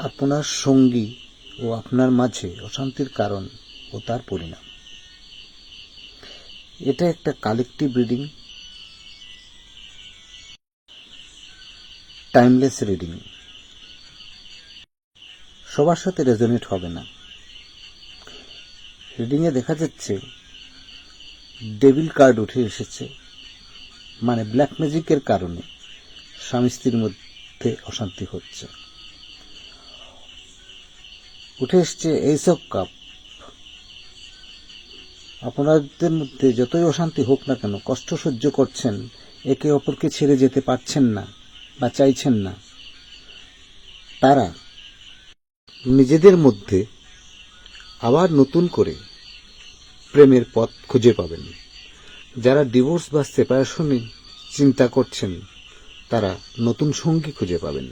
আপনার সঙ্গী ও আপনার মাঝে অশান্তির কারণ ও তার পরিণাম। এটা একটা কালেকটিভ রিডিং, টাইমলেস রিডিং। সবার সাথে রেজোনেট হবে না। রিডিংয়ে দেখা যাচ্ছে ডেভিল কার্ড উঠে এসেছে, মানে ব্ল্যাক ম্যাজিকের কারণে স্বামী স্ত্রীর মধ্যে অশান্তি হচ্ছে। উঠে এসছে এইস অফ কাপ। আপনাদের মধ্যে যতই অশান্তি হোক না কেন, কষ্ট সহ্য করছেন, একে অপরকে ছেড়ে যেতে পারছেন না বা চাইছেন না, তারা নিজেদের মধ্যে আবার নতুন করে প্রেমের পথ খুঁজে পাবেন। যারা ডিভোর্স বা সেপারেশনে চিন্তা করছেন, তারা নতুন সঙ্গী খুঁজে পাবেন।